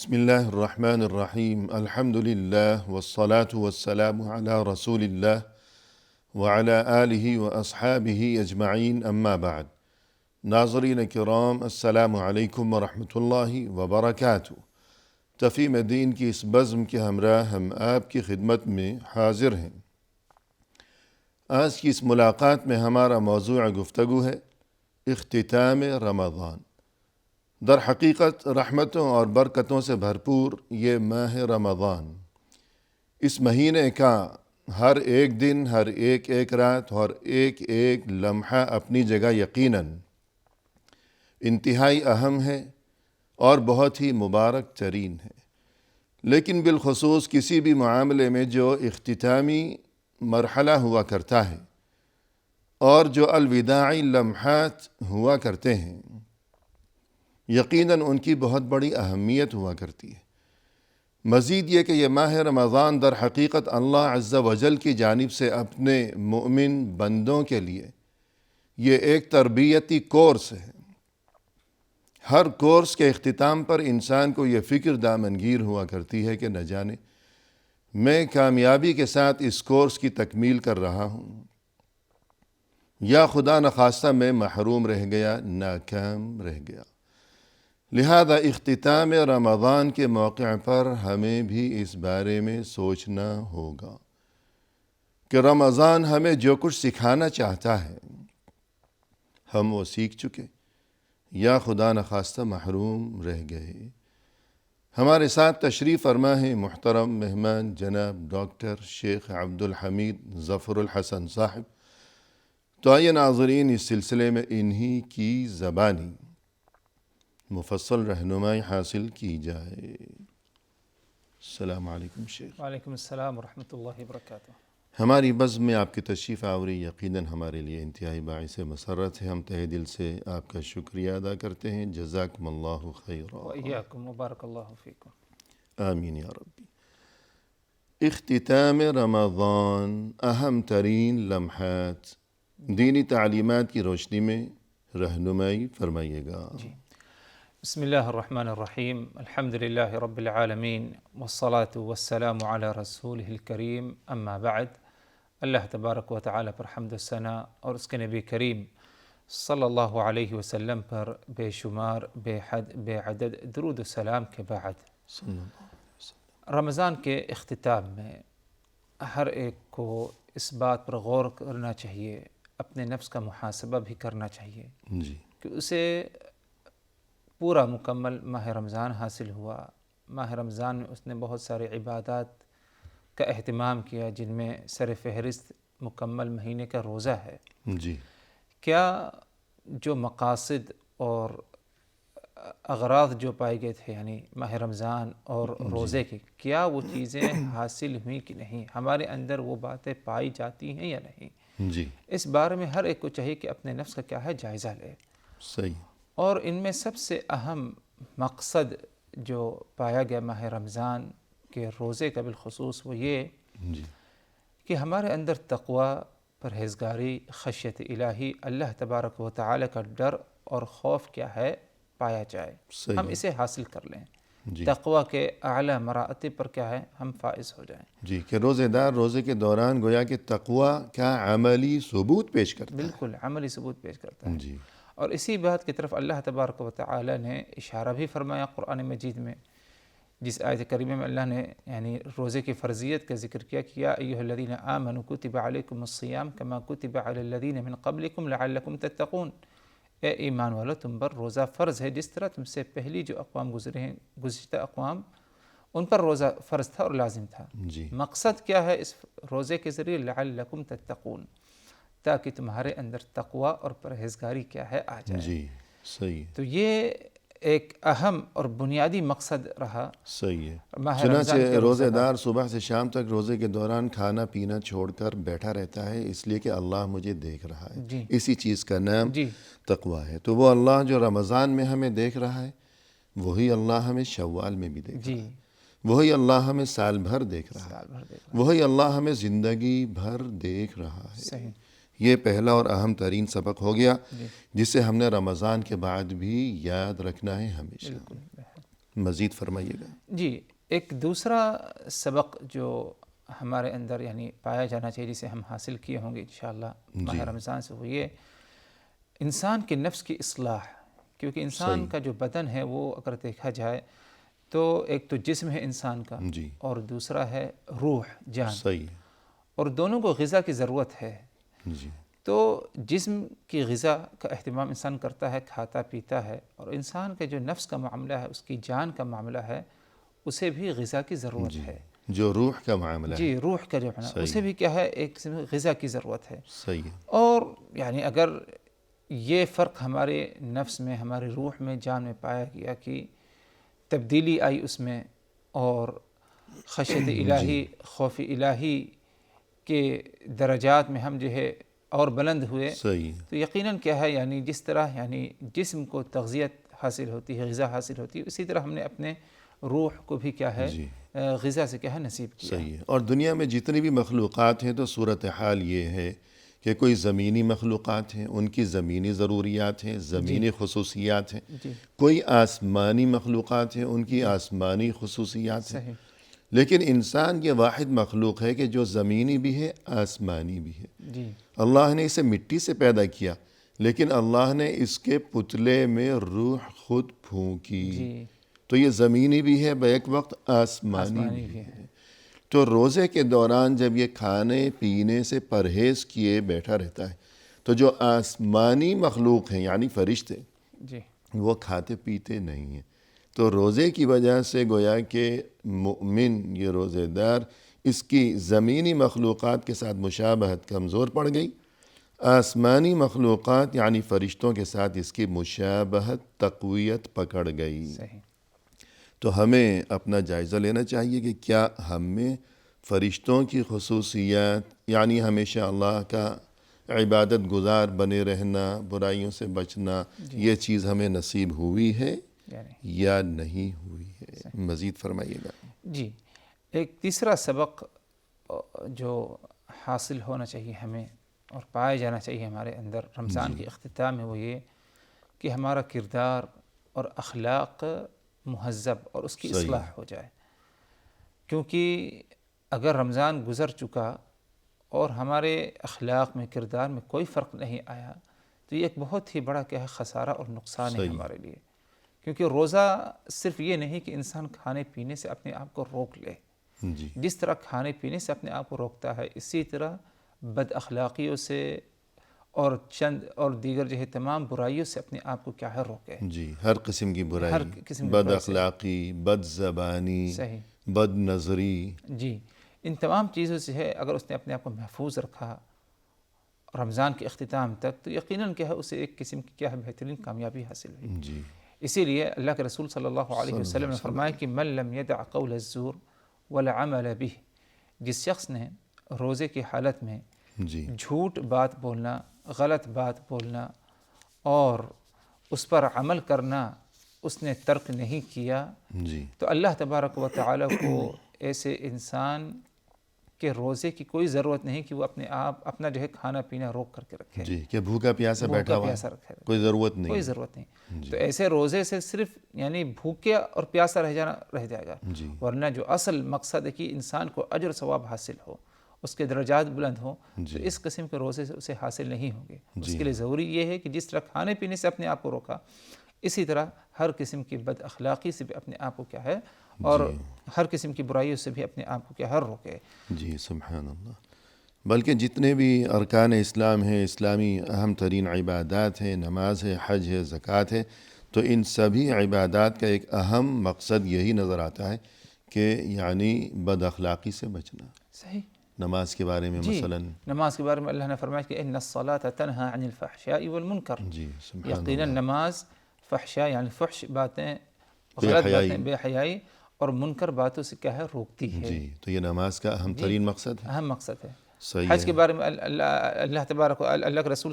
بسم الله الرحمن الرحیم الحمد للہ والصلاة والسلام علی رسول اللہ وعلی آلہ واصحابہ اجمعین اما بعد۔ ناظرین کرام، السلام علیکم ورحمۃ اللہ وبرکاتہ۔ تفہیم دین کی اس بزم کے ہمراہ ہم آپ کی خدمت میں حاضر ہیں۔ آج کی اس ملاقات میں ہمارا موضوع گفتگو ہے اختتام رمضان۔ در حقیقت رحمتوں اور برکتوں سے بھرپور یہ ماہ رمضان، اس مہینے کا ہر ایک دن، ہر ایک رات اور ایک لمحہ اپنی جگہ یقیناً انتہائی اہم ہے اور بہت ہی مبارک ترین ہے، لیکن بالخصوص کسی بھی معاملے میں جو اختتامی مرحلہ ہوا کرتا ہے اور جو الوداعی لمحات ہوا کرتے ہیں، یقیناً ان کی بہت بڑی اہمیت ہوا کرتی ہے۔ مزید یہ کہ یہ ماہ رمضان در حقیقت اللہ عز و جل کی جانب سے اپنے مؤمن بندوں کے لیے یہ ایک تربیتی کورس ہے۔ ہر کورس کے اختتام پر انسان کو یہ فکر دامنگیر ہوا کرتی ہے کہ نہ جانے میں کامیابی کے ساتھ اس کورس کی تکمیل کر رہا ہوں یا خدا نخواستہ میں محروم رہ گیا، ناکام رہ گیا۔ لہذا اختتام رمضان کے موقع پر ہمیں بھی اس بارے میں سوچنا ہوگا کہ رمضان ہمیں جو کچھ سکھانا چاہتا ہے ہم وہ سیکھ چکے یا خدا نخواستہ محروم رہ گئے۔ ہمارے ساتھ تشریف فرما ہے محترم مہمان جناب ڈاکٹر شیخ عبدالحمید ظفر الحسن صاحب۔ تو آئیے ناظرین، اس سلسلے میں انہی کی زبانی مفصل رہنمائی حاصل کی جائے۔ السلام علیکم شیخ۔ وعلیکم السلام ورحمۃ اللہ وبرکاتہ۔ ہماری بزم میں آپ کی تشریف آوری یقیناً ہمارے لیے انتہائی باعث مسرت ہے۔ ہم تہہ دل سے آپ کا شکریہ ادا کرتے ہیں۔ جزاکم اللہ خیرا۔ وإیاکم وبارک اللہ فیکم۔ آمین یا ربی۔ اختتام رمضان، اہم ترین لمحات، دینی تعلیمات کی روشنی میں رہنمائی فرمائیے گا۔ بسم اللہ الرحمن الرحیم، الحمد للہ رب العالمین، والصلاة والسلام علی رسولہ الکریم، اما بعد۔ اللہ تبارک و تعالی پر حمد و ثناء اور اس کے نبی کریم صلی اللہ علیہ وسلم پر بے شمار، بے حد، بے عدد درود و سلام کے بعد، رمضان کے اختتام میں ہر ایک کو اس بات پر غور کرنا چاہیے، اپنے نفس کا محاسبہ بھی کرنا چاہیے کہ اسے پورا مکمل ماہ رمضان حاصل ہوا۔ ماہ رمضان میں اس نے بہت سارے عبادات کا اہتمام کیا، جن میں سر فہرست مکمل مہینے کا روزہ ہے۔ کیا جو مقاصد اور اغراض جو پائے گئے تھے، یعنی ماہ رمضان اور روزے کے، کیا وہ چیزیں حاصل ہوئیں کہ نہیں؟ ہمارے اندر وہ باتیں پائی جاتی ہیں یا نہیں؟ اس بارے میں ہر ایک کو چاہیے کہ اپنے نفس کا کیا ہے جائزہ لے۔ صحیح۔ اور ان میں سب سے اہم مقصد جو پایا گیا ماہ رمضان کے روزے کا بالخصوص وہ یہ کہ ہمارے اندر تقوی، پرہیزگاری، خشیت الہی، اللہ تبارک و تعالی کا ڈر اور خوف کیا ہے پایا جائے، ہم اسے حاصل کر لیں، تقوی کے اعلیٰ مراتب پر کیا ہے ہم فائز ہو جائیں۔ کہ روزے دار روزے کے دوران گویا کہ تقوی کا عملی ثبوت پیش کرتا ہے۔ بالکل عملی ثبوت پیش کرتا ہے۔ اور اسی بات کی طرف اللہ تبارک و تعالی نے اشارہ بھی فرمایا قرآن مجید میں، جس آیت کریمہ میں اللہ نے یعنی روزے کی فرضیت کا ذکر کیا کہ یا ایھا الذین آمنوا کتب علیکم الصیام کما کتب علی الذین من قبلکم لعلکم تتقون۔ اے ایمان والو، تم پر روزہ فرض ہے جس طرح تم سے پہلی جو اقوام گزرے ہیں، گزشتہ اقوام، ان پر روزہ فرض تھا اور لازم تھا۔ مقصد کیا ہے اس روزے کے ذریعے؟ لعلکم تتقون، تاکہ تمہارے اندر تقوی اور پرہیزگاری کیا ہے آ جائے۔ صحیح۔ تو یہ ایک اہم اور بنیادی مقصد رہا۔ صحیح ہے۔ چنانچہ روزے دار صبح سے شام تک روزے کے دوران کھانا پینا چھوڑ کر بیٹھا رہتا ہے، اس لیے کہ اللہ مجھے دیکھ رہا ہے۔ اسی چیز کا نام تقوی ہے۔ تو وہ اللہ جو رمضان میں ہمیں دیکھ رہا ہے، وہی اللہ ہمیں شوال میں بھی دیکھ رہا ہے، وہی اللہ ہمیں سال بھر دیکھ رہا ہے، وہی اللہ ہمیں زندگی بھر دیکھ رہا ہے۔ یہ پہلا اور اہم ترین سبق ہو گیا جسے ہم نے رمضان کے بعد بھی یاد رکھنا ہے ہمیشہ۔ مزید فرمائیے گا. جی، ایک دوسرا سبق جو ہمارے اندر یعنی پایا جانا چاہیے، جسے ہم حاصل کیے ہوں گے انشاءاللہ ماہ رمضان سے، وہ یہ انسان کے نفس کی اصلاح. کیونکہ انسان کا جو بدن ہے وہ اگر دیکھا جائے تو ایک تو جسم ہے انسان کا، جی، اور دوسرا ہے روح، جان. صحیح. اور دونوں کو غذا کی ضرورت ہے. جی، تو جسم کی غذا کا اہتمام انسان کرتا ہے، کھاتا پیتا ہے، اور انسان کے جو نفس کا معاملہ ہے، اس کی جان کا معاملہ ہے، اسے بھی غذا کی ضرورت ہے. جو روح کا معاملہ ہے. جی، روح کا جو ہے اسے بھی کیا ہے، ایک قسم کی غذا کی ضرورت ہے. صحیح ہے. اور یعنی اگر یہ فرق ہمارے نفس میں، ہمارے روح میں، جان میں پایا گیا کہ تبدیلی آئی اس میں، اور خشیت الہی، خوف الہی کے درجات میں ہم جو ہے اور بلند ہوئے، صحیح. تو یقیناً کیا ہے، یعنی جس طرح یعنی جسم کو تغذیت حاصل ہوتی ہے، غذا حاصل ہوتی ہے، اسی طرح ہم نے اپنے روح کو بھی کیا ہے غذا سے کیا ہے نصیب کیا. صحیح ہے. اور دنیا میں جتنی بھی مخلوقات ہیں تو صورتحال یہ ہے کہ کوئی زمینی مخلوقات ہیں، ان کی زمینی ضروریات ہیں، زمینی خصوصیات ہیں. کوئی آسمانی مخلوقات ہیں، ان کی آسمانی خصوصیات ہیں. لیکن انسان یہ واحد مخلوق ہے کہ جو زمینی بھی ہے، آسمانی بھی ہے. اللہ نے اسے مٹی سے پیدا کیا، لیکن اللہ نے اس کے پتلے میں روح خود پھونکی. تو یہ زمینی بھی ہے، بیک وقت آسمانی بھی ہے. تو روزے کے دوران جب یہ کھانے پینے سے پرہیز کیے بیٹھا رہتا ہے، تو جو آسمانی مخلوق ہیں یعنی فرشتے، وہ کھاتے پیتے نہیں ہیں. تو روزے کی وجہ سے گویا کہ مومن، یہ روزے دار، اس کی زمینی مخلوقات کے ساتھ مشابہت کمزور پڑ گئی. آسمانی مخلوقات یعنی فرشتوں کے ساتھ اس کی مشابہت، تقویت پکڑ گئی. تو ہمیں اپنا جائزہ لینا چاہیے کہ کیا ہم میں فرشتوں کی خصوصیات، یعنی ہمیشہ اللہ کا عبادت گزار بنے رہنا، برائیوں سے بچنا، یہ چیز ہمیں نصیب ہوئی ہے یا نہیں ہوئی ہے. مزید فرمائیے گا. جی، ایک تیسرا سبق جو حاصل ہونا چاہیے ہمیں اور پایا جانا چاہیے ہمارے اندر رمضان کے اختتام میں، وہ یہ کہ ہمارا کردار اور اخلاق مہذب اور اس کی اصلاح ہو جائے. کیونکہ اگر رمضان گزر چکا اور ہمارے اخلاق میں، کردار میں کوئی فرق نہیں آیا، تو یہ ایک بہت ہی بڑا کیا ہے خسارہ اور نقصان ہے ہمارے لیے. کیونکہ روزہ صرف یہ نہیں کہ انسان کھانے پینے سے اپنے آپ کو روک لے. جس طرح کھانے پینے سے اپنے آپ کو روکتا ہے، اسی طرح بد اخلاقیوں سے اور دیگر جو ہے تمام برائیوں سے اپنے آپ کو کیا ہے روکے. جی، ہر قسم کی برائی، بد اخلاقی، بد زبانی، بد نظری، جی، ان تمام چیزوں سے ہے اگر اس نے اپنے آپ کو محفوظ رکھا رمضان کے اختتام تک، تو یقیناً کیا ہے اسے ایک قسم کی کیا ہے بہترین کامیابی حاصل ہوئی. جی، اسی لیے اللہ کے رسول صلی اللہ علیہ وسلم نے فرمایا کہ من لم يدع قول الزور والعمل به، جس شخص نے روزے کی حالت میں جھوٹ بات بولنا، غلط بات بولنا اور اس پر عمل کرنا اس نے ترک نہیں کیا، تو اللہ تبارک و تعالی کو ایسے انسان کہ روزے کی کوئی ضرورت نہیں کہ وہ اپنا جو ہے کھانا پینا روک کر کے رکھے. جی، کہ بھوکا پیاسا بیٹھا ہوا ہے، کوئی ضرورت نہیں. تو ایسے روزے سے صرف یعنی بھوکے اور پیاسا رہ جائے گا. ورنہ جو اصل مقصد ہے کہ انسان کو اجر ثواب حاصل ہو، اس کے درجات بلند ہوں، تو اس قسم کے روزے سے اسے حاصل نہیں ہوں گے. اس کے لیے ضروری یہ ہے کہ جس طرح کھانے پینے سے اپنے آپ کو روکا، اسی طرح ہر قسم کی بد اخلاقی سے بھی اپنے آپ کو کیا ہے، اور ہر قسم کی برائیوں سے بھی اپنے آپ کو کیا ہر روکے. جی، سبحان اللہ. بلکہ جتنے بھی ارکان اسلام ہیں، اسلامی اہم ترین عبادات ہیں، نماز ہے، حج ہے، زکوٰۃ ہے، تو ان سبھی عبادات کا ایک اہم مقصد یہی نظر آتا ہے کہ یعنی بد اخلاقی سے بچنا. صحیح. نماز کے بارے میں مثلاً نماز کے بارے میں اللہ نے فرمایا کہ ان الصلاۃ تنہی عن الفحشاء والمنکر. جی، سبحان اللہ. یقیناً نماز فحشاء یعنی فحش باتیں، غلط باتیں، بے حیائی اور منکر باتوں سے کیا ہے روکتی ہے. جی، تو یہ نماز کا اہم ترین مقصد ہے. اہم مقصد ہے. صحیح. حج کے بارے میں اللہ کے رسول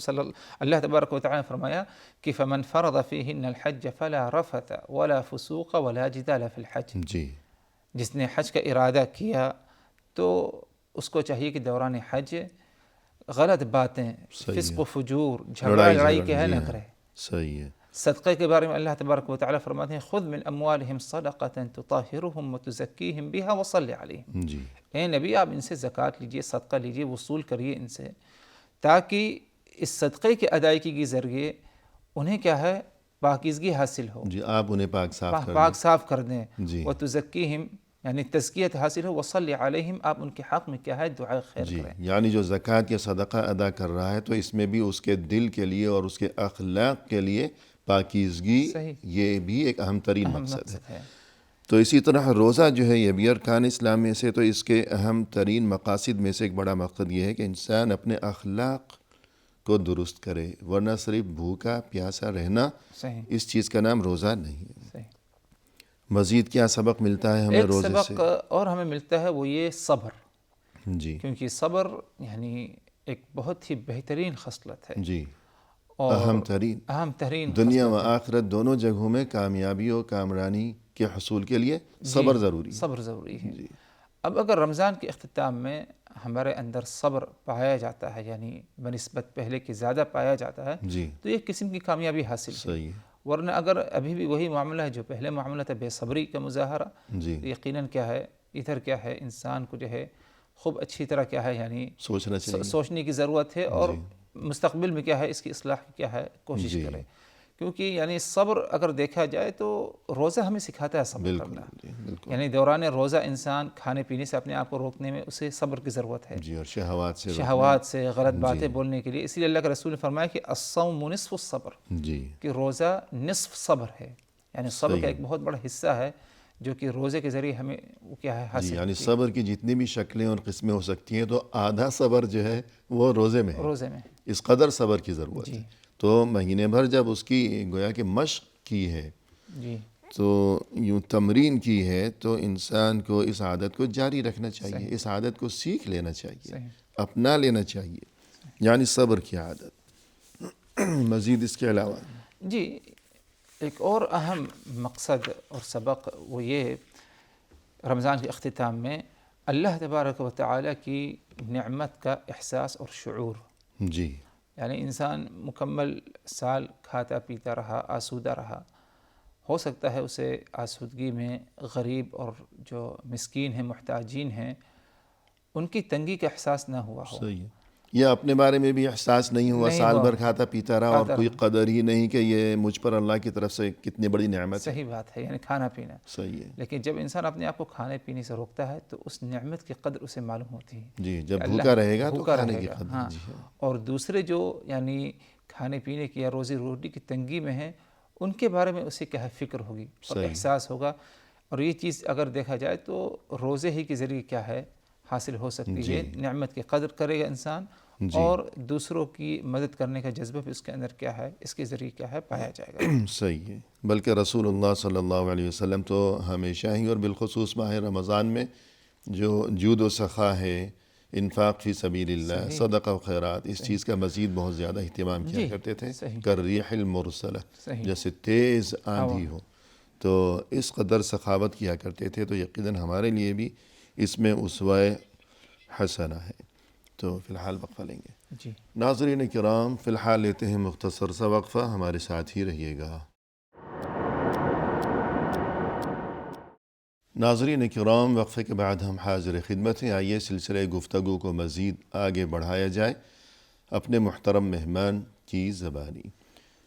اللہ تبارک و تعالی نے فرمایا کہ فمن فرض فیہن الحج فلا رفث ولا فسوق ولا جدال فی الحج. جی، جس نے حج کا ارادہ کیا تو اس کو چاہیے کہ دوران حج غلط باتیں، فسق و فجور، جھگڑا لڑائی کیا ہے نہ کرے. صحیح ہے. صدقے کے بارے میں اللہ تبارک و تعالیٰ فرماتے ہیں خذ من اموالہم صدقۃ تطہرہم وتزکیہم بہا وصلی علیہم، جی اے نبی آپ ان سے زکوٰۃ لیجئے، صدقہ لیجئے، وصول کریے ان سے، تاکہ اس صدقے کی ادائیگی کے ذریعے انہیں کیا ہے پاکیزگی حاصل ہو، جی آپ انہیں پاک صاف کر پاک صاف کر دیں، جی وتزکیہم یعنی تزکیت حاصل ہو، وصلی علیہم آپ ان کے حق میں کیا ہے دعائے خیر جی کریں۔ یعنی جو زکوٰۃ یا صدقہ ادا کر رہا ہے تو اس میں بھی اس کے دل کے لیے اور اس کے اخلاق کے لیے پاکیزگی صحیح، یہ بھی ایک اہم ترین اہم مقصد ہے۔ مقصد ہے۔ تو اسی طرح روزہ جو ہے یہ بھی ارکان اسلام میں سے، تو اس کے اہم ترین مقاصد میں سے ایک بڑا مقصد یہ ہے کہ انسان اپنے اخلاق کو درست کرے، ورنہ صرف بھوکا پیاسا رہنا صحیح اس چیز کا نام روزہ نہیں ہے۔ صحیح۔ مزید کیا سبق ملتا ہے ہمیں ایک روزے سبق سے؟ اور ہمیں ملتا ہے وہ یہ صبر، جی کیونکہ صبر یعنی ایک بہت ہی بہترین خصلت ہے جی اور اہم ترین، اہم ترین دنیا و خصلت ہے۔ آخرت دونوں جگہوں میں کامیابی و کامرانی کے حصول کے لیے صبر ضروری ہے۔ صبر ضروری ہے۔ جی اب اگر رمضان کے اختتام میں ہمارے اندر صبر پایا جاتا ہے، یعنی بنسبت پہلے کے زیادہ پایا جاتا ہے، جی تو ایک قسم کی کامیابی حاصل ہے۔ صحیح ہے۔ ورنہ اگر ابھی بھی وہی معاملہ ہے جو پہلے معاملہ تھا، بے صبری کا مظاہرہ، جی تو یقیناً کیا ہے ادھر کیا ہے انسان کو جو ہے خوب اچھی طرح کیا ہے یعنی سوچنا چاہیے۔ سوچنے کی ضرورت ہے، اور جی مستقبل میں کیا ہے اس کی اصلاح کی کیا ہے کوشش جی کرے، کیونکہ یعنی صبر اگر دیکھا جائے تو روزہ ہمیں سکھاتا ہے صبر بالکل کرنا، جی بالکل یعنی دوران روزہ انسان کھانے پینے سے اپنے آپ کو روکنے میں اسے صبر کی ضرورت ہے، جی، اور شہوات سے شہوات سے غلط باتیں جی بولنے کے لیے، اسی لیے اللہ کے رسول نے فرمایا کہ الصوم نصف الصبر، جی کہ روزہ نصف صبر ہے، یعنی صبر صحیح کا ہے۔ ایک بہت بڑا حصہ ہے جو کہ روزے کے ذریعے ہمیں وہ کیا ہے جی حاصل یعنی ہوتی ہے صبر کی جتنی بھی شکلیں اور قسمیں ہو سکتی ہیں، تو آدھا صبر جو ہے وہ روزے میں ہے، روزے میں۔ اس قدر صبر کی ضرورت جی ہے۔ تو مہینے بھر جب اس کی گویا کہ مشق کی ہے، جی تو یوں تمرین کی ہے، تو انسان کو اس عادت کو جاری رکھنا چاہیے، صحیح اس عادت کو سیکھ لینا چاہیے، صحیح اپنا لینا چاہیے، یعنی صبر کی عادت۔ مزید اس کے علاوہ جی ایک اور اہم مقصد اور سبق وہ یہ رمضان کے اختتام میں اللہ تبارک و تعالیٰ کی نعمت کا احساس اور شعور، جی یعنی انسان مکمل سال کھاتا پیتا رہا، آسودہ رہا، ہو سکتا ہے اسے آسودگی میں غریب اور جو مسکین ہیں محتاجین ہیں ان کی تنگی کا احساس نہ ہوا ہو، صحیح ہے، یا اپنے بارے میں بھی احساس نہیں ہوا، نہیں سال ہوا، بھر کھاتا پیتا رہا اور کھاتا کوئی رہا۔ قدر ہی نہیں کہ یہ مجھ پر اللہ کی طرف سے کتنی بڑی نعمت ہے۔ صحیح بات ہے، یعنی کھانا پینا، صحیح ہے لیکن جب انسان اپنے آپ کو کھانے پینے سے روکتا ہے تو اس نعمت کی قدر اسے معلوم ہوتی ہے، جی، جب کہ بھوکا رہے گا تو بھوکا کھانے رہے کی گا، قدر۔ ہاں، جی ہاں اور دوسرے جو یعنی کھانے پینے کی یا روزی روٹی کی تنگی میں ہیں ان کے بارے میں اسے کیا ہے فکر ہوگی اور صحیح۔ احساس ہوگا، اور یہ چیز اگر دیکھا جائے تو روزے ہی کے ذریعے کیا ہے حاصل ہو سکتی جی ہے، نعمت کی قدر کرے گا انسان، جی اور دوسروں کی مدد کرنے کا جذبہ بھی اس کے اندر کیا ہے اس کے ذریعے کیا ہے پایا جائے گا۔ صحیح ہے، بلکہ رسول اللہ صلی اللہ علیہ وسلم تو ہمیشہ ہی اور بالخصوص ماہ رمضان میں جو جود و سخا ہے، انفاق فی سبیل اللہ، صحیح، صدقہ و خیرات، اس چیز کا مزید بہت زیادہ اہتمام کیا جی کرتے تھے، صحیح کالریح المرسلہ، صحیح جیسے تیز آندھی ہو، تو اس قدر سخاوت کیا کرتے تھے، تو یقیناً ہمارے لیے بھی اس میں اسوہ حسنہ ہے۔ تو فی الحال وقفہ لیں گے۔ جی ناظرین کرام، فی الحال لیتے ہیں مختصر سا وقفہ، ہمارے ساتھ ہی رہیے گا۔ ناظرین کرام، وقفے کے بعد ہم حاضر خدمت ہیں، آئیے سلسلہ گفتگو کو مزید آگے بڑھایا جائے اپنے محترم مہمان کی زبانی۔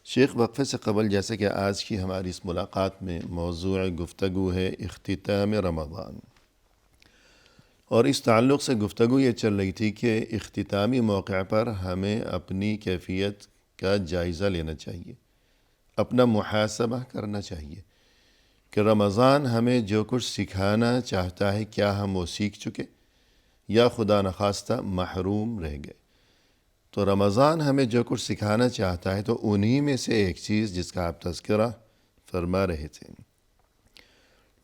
شیخ، وقفے سے قبل جیسے کہ آج کی ہماری اس ملاقات میں موضوع گفتگو ہے اختتام رمضان، اور اس تعلق سے گفتگو یہ چل رہی تھی کہ اختتامی موقع پر ہمیں اپنی کیفیت کا جائزہ لینا چاہیے، اپنا محاسبہ کرنا چاہیے کہ رمضان ہمیں جو کچھ سکھانا چاہتا ہے کیا ہم وہ سیکھ چکے یا خدا نخواستہ محروم رہ گئے۔ تو رمضان ہمیں جو کچھ سکھانا چاہتا ہے تو انہی میں سے ایک چیز جس کا آپ تذکرہ فرما رہے تھے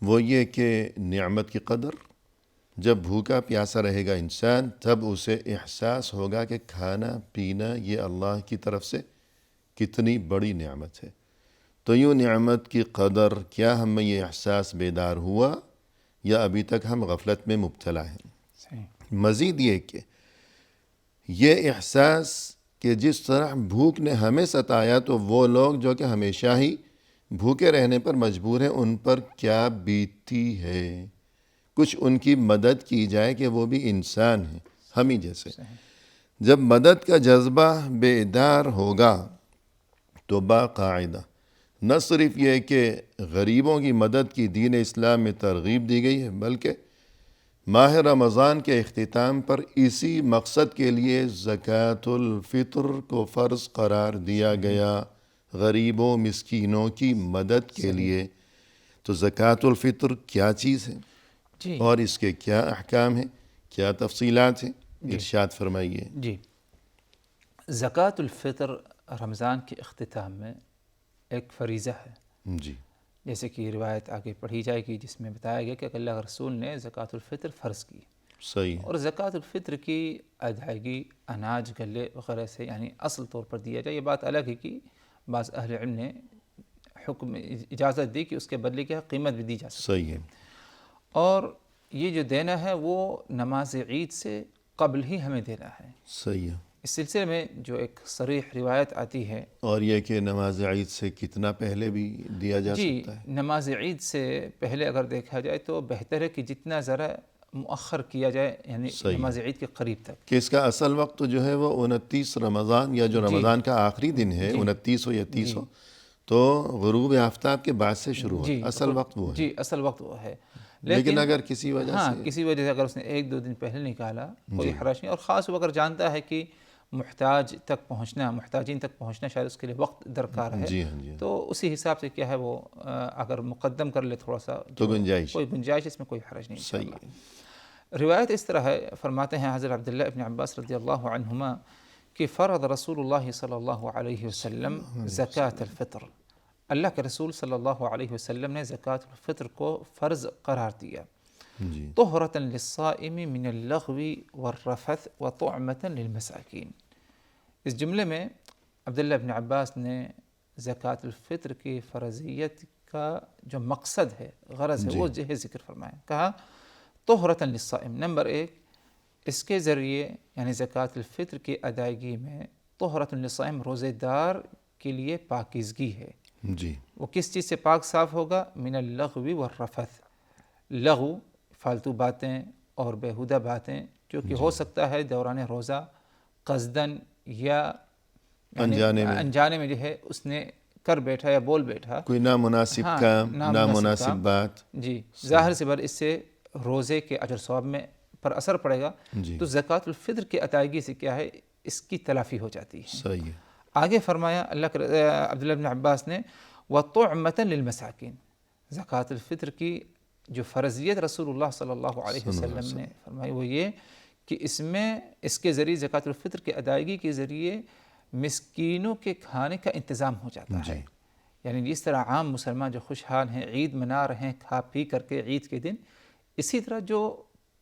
وہ یہ کہ نعمت کی قدر، جب بھوکا پیاسا رہے گا انسان تب اسے احساس ہوگا کہ کھانا پینا یہ اللہ کی طرف سے کتنی بڑی نعمت ہے۔ تو یوں نعمت کی قدر کیا ہم میں یہ احساس بیدار ہوا یا ابھی تک ہم غفلت میں مبتلا ہیں؟ صحیح مزید یہ کہ یہ احساس کہ جس طرح بھوک نے ہمیں ستایا تو وہ لوگ جو کہ ہمیشہ ہی بھوکے رہنے پر مجبور ہیں ان پر کیا بیتتی ہے، کچھ ان کی مدد کی جائے کہ وہ بھی انسان ہیں ہم ہی جیسے۔ جب مدد کا جذبہ بیدار ہوگا تو باقاعدہ نہ صرف یہ کہ غریبوں کی مدد کی دین اسلام میں ترغیب دی گئی ہے، بلکہ ماہ رمضان کے اختتام پر اسی مقصد کے لیے زکوٰۃ الفطر کو فرض قرار دیا گیا، غریبوں مسکینوں کی مدد کے لیے۔ تو زکوٰۃ الفطر کیا چیز ہے جی اور اس کے کیا احکام ہیں، کیا تفصیلات ہیں، ارشاد فرمائیے۔ جی زکوٰۃ الفطر رمضان کے اختتام میں ایک فریضہ ہے، جی جیسے کہ یہ آگے پڑھی جائے گی جس میں بتایا گیا کہ اللہ کے رسول نے زکوٰۃ الفطر فرض کی، صحیح، اور زکوٰۃ الفطر کی ادائیگی اناج غلے وغیرہ سے یعنی اصل طور پر دیا جائے۔ یہ بات الگ ہے کہ بعض اہل علم نے حکم اجازت دی کہ اس کے بدلے کیا قیمت بھی دی جا سکتی، صحیح ہے، اور یہ جو دینا ہے وہ نماز عید سے قبل ہی ہمیں دینا ہے۔ صحیح ہے۔ اس سلسلے میں جو ایک صریح روایت آتی ہے، اور یہ کہ نماز عید سے کتنا پہلے بھی دیا جا جی سکتا ہے؟ نماز عید سے پہلے اگر دیکھا جائے تو بہتر ہے کہ جتنا ذرا مؤخر کیا جائے، یعنی صحیح، نماز عید کے قریب تک۔ کہ اس کا اصل وقت جو ہے وہ 29 رمضان یا جو رمضان کا آخری دن ہے، 29 ہو یا 30 ہو، تو غروب آفتاب کے بعد سے شروع ہوتا، اصل وقت وہ ہے۔ جی اصل وقت وہ ہے، لیکن اگر کسی وجہ ہاں سے کسی وجہ سے اگر اس نے ایک دو دن پہلے نکالا کوئی حرج نہیں، اور خاص وہ اگر جانتا ہے کہ محتاجین تک پہنچنا شاید اس کے لیے وقت درکار ہے، جی ہاں، جی تو اسی حساب سے کیا ہے وہ اگر مقدم کر لے تھوڑا سا تو گنجائش، کوئی گنجائش، اس میں کوئی حرج نہیں۔ صحیح ہے۔ روایت اس طرح ہے، فرماتے ہیں حضرت عبداللہ ابن عباس رضی اللہ عنہما کہ فرض رسول اللہ صلی اللہ علیہ وسلم زکوٰۃ الفطر، اللہ کے رسول صلی اللہ علیہ وسلم نے زکوٰۃ الفطر کو فرض قرار دیا، جی طہرۃ للصائم من اللغو والرفث وطعمۃ للمساکین۔ اس جملے میں عبداللہ ابن عباس نے زکوٰۃ الفطر کی فرضیت کا جو مقصد ہے، غرض ہے، وہ جو ہے ذکر فرمایا، کہا طہرۃ للصائم، نمبر ایک اس کے ذریعے یعنی زکوٰۃ الفطر کی ادائیگی میں طہرۃ للصائم روزے دار کے لیے پاکیزگی ہے۔ جی وہ کس چیز سے پاک صاف ہوگا؟ من اللغو والرفث، لغو فالتو باتیں اور بیہودہ باتیں جو کہ ہو سکتا ہے دوران روزہ قصداً یا انجانے میں جو ہے اس نے کر بیٹھا یا بول بیٹھا، کوئی نامناسب کام، نامناسب بات، جی ظاہر سے بر اس سے روزے کے اجر ثواب میں پر اثر پڑے گا، تو زکوٰۃ الفطر کی ادائیگی سے کیا ہے اس کی تلافی ہو جاتی ہے۔ صحیح ہے۔ آگے فرمایا اللہ کے عبداللہ بن عباس نے وَطُعْمَةً لِلْمَسَاکِينَ، زکوٰۃ الفطر کی جو فرضیت رسول اللہ صلی اللہ علیہ وسلم نے فرمائی وہ یہ کہ اس کے ذریعے زکوٰۃ الفطر کی ادائیگی کے ذریعے مسکینوں کے کھانے کا انتظام ہو جاتا ہے۔ یعنی جس طرح عام مسلمان جو خوشحال ہیں، عید منا رہے ہیں کھا پی کر کے عید کے دن، اسی طرح جو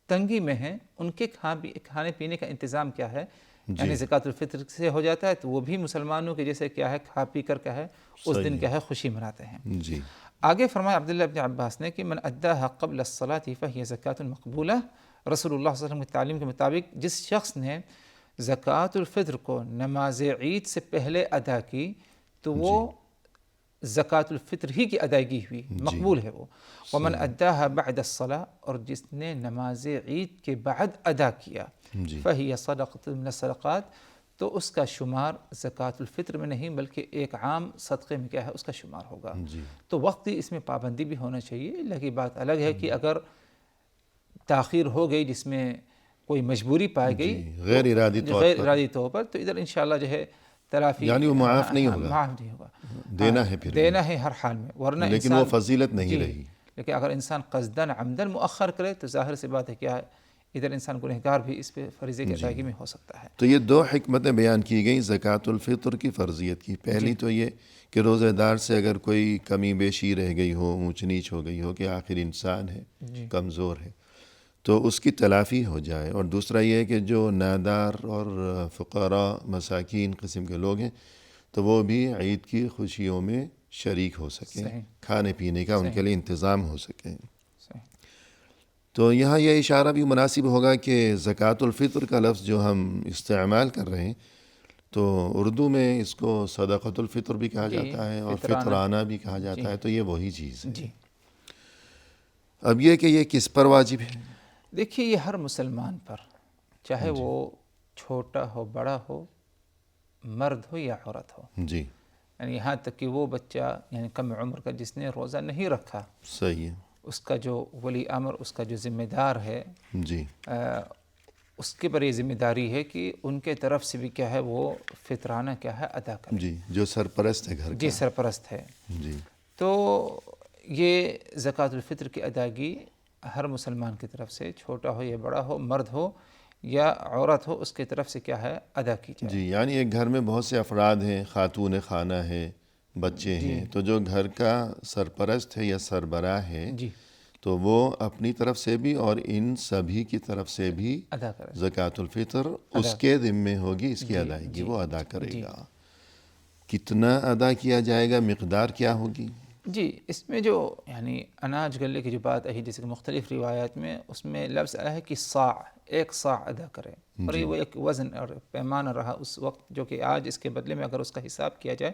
تنگی میں ہیں ان کے کھانے پینے کا انتظام کیا ہے، یعنی زکوٰۃ الفطر سے ہو جاتا ہے، تو وہ بھی مسلمانوں کے جیسے کیا ہے کھا پی کر کیا ہے اس دن کیا ہے خوشی مناتے ہیں۔ جی آگے فرمایا عبداللہ ابن عباس نے کہ من اداها قبل الصلاة فهي زکوٰۃ مقبولہ، رسول اللہ صلی اللہ علیہ وسلم کی تعلیم کے مطابق جس شخص نے زکوٰۃ الفطر کو نماز عید سے پہلے ادا کی تو وہ زکوٰۃ الفطر ہی کی ادائیگی ہوئی، مقبول ہے وہ۔ ومن اداها بعد الصلاة، اور جس نے نماز عید کے بعد ادا کیا، فهي صدقۃ من الصدقات، تو اس کا شمار زکوٰۃ الفطر میں نہیں بلکہ ایک عام صدقے میں کیا ہے اس کا شمار ہوگا۔ تو وقت کی اس میں پابندی بھی ہونا چاہیے، لیکن بات الگ ہے کہ اگر تاخیر ہو گئی جس میں کوئی مجبوری پائی گئی غیر ارادی طور پر، تو ادھر انشاءاللہ جو ہے تلافی یعنی وہ معاف نہیں ہوگا، دینا ہے، پھر دینا ہے ہر حال میں، ورنہ لیکن وہ فضیلت نہیں رہی۔ لیکن اگر انسان قصداً عمداً مؤخر کرے تو ظاہر سی بات ہے کیا ہے ادھر انسان گنہگار بھی اس پہ فریضے کی ادائیگی میں ہو سکتا ہے۔ تو یہ دو حکمتیں بیان کی گئیں زکوٰۃ الفطر کی فرضیت کی۔ پہلی تو یہ کہ روزہ دار سے اگر کوئی کمی بیشی رہ گئی ہو، اونچ نیچ ہو گئی ہو، کہ آخر انسان ہے، کمزور ہے، تو اس کی تلافی ہو جائے۔ اور دوسرا یہ ہے کہ جو نادار اور فقراء مساکین قسم کے لوگ ہیں تو وہ بھی عید کی خوشیوں میں شریک ہو سکیں، کھانے پینے کا ان کے لیے انتظام ہو سکے۔ تو یہاں یہ اشارہ بھی مناسب ہوگا کہ زکوٰۃ الفطر کا لفظ جو ہم استعمال کر رہے ہیں تو اردو میں اس کو صدقۃ الفطر بھی کہا جاتا ہے اور فطرانہ بھی کہا جاتا ہے، تو یہ وہی چیز ہے۔ جی اب یہ کہ یہ کس پر واجب ہے؟ دیکھیے یہ ہر مسلمان پر، چاہے وہ چھوٹا ہو بڑا ہو، مرد ہو یا عورت ہو، جی یعنی یہاں تک کہ وہ بچہ یعنی کم عمر کا جس نے روزہ نہیں رکھا، صحیح ہے، اس کا جو ولی امر، اس کا جو ذمہ دار ہے، جی اس کے پر یہ ذمہ داری ہے کہ ان کے طرف سے بھی کیا ہے وہ فطرانہ کیا ہے ادا کرے۔ جی جو سرپرست ہے گھر کا، جی سرپرست ہے۔ جی تو یہ زکوٰۃ الفطر کی ادائیگی ہر مسلمان کی طرف سے، چھوٹا ہو یا بڑا ہو، مرد ہو یا عورت ہو، اس کی طرف سے کیا ہے ادا کی جائے۔ جی یعنی ایک گھر میں بہت سے افراد ہیں، خاتون خانہ ہے، بچے ہیں، تو جو گھر کا سرپرست ہے یا سربراہ ہے جی تو وہ اپنی طرف سے بھی اور ان سبھی کی طرف سے بھی ادا کرے۔ زکوٰۃ الفطر اس کے ذمے ہوگی، اس کی ادائیگی وہ ادا کرے گا۔ کتنا ادا کیا جائے گا، مقدار کیا ہوگی؟ جی اس میں جو یعنی اناج غلے کی جو بات آئی، جیسے کہ مختلف روایات میں اس میں لفظ آیا ہے کہ صاع، ایک صاع ادا کرے، اور یہ وہ ایک وزن اور پیمانہ رہا اس وقت، جو کہ آج اس کے بدلے میں اگر اس کا حساب کیا جائے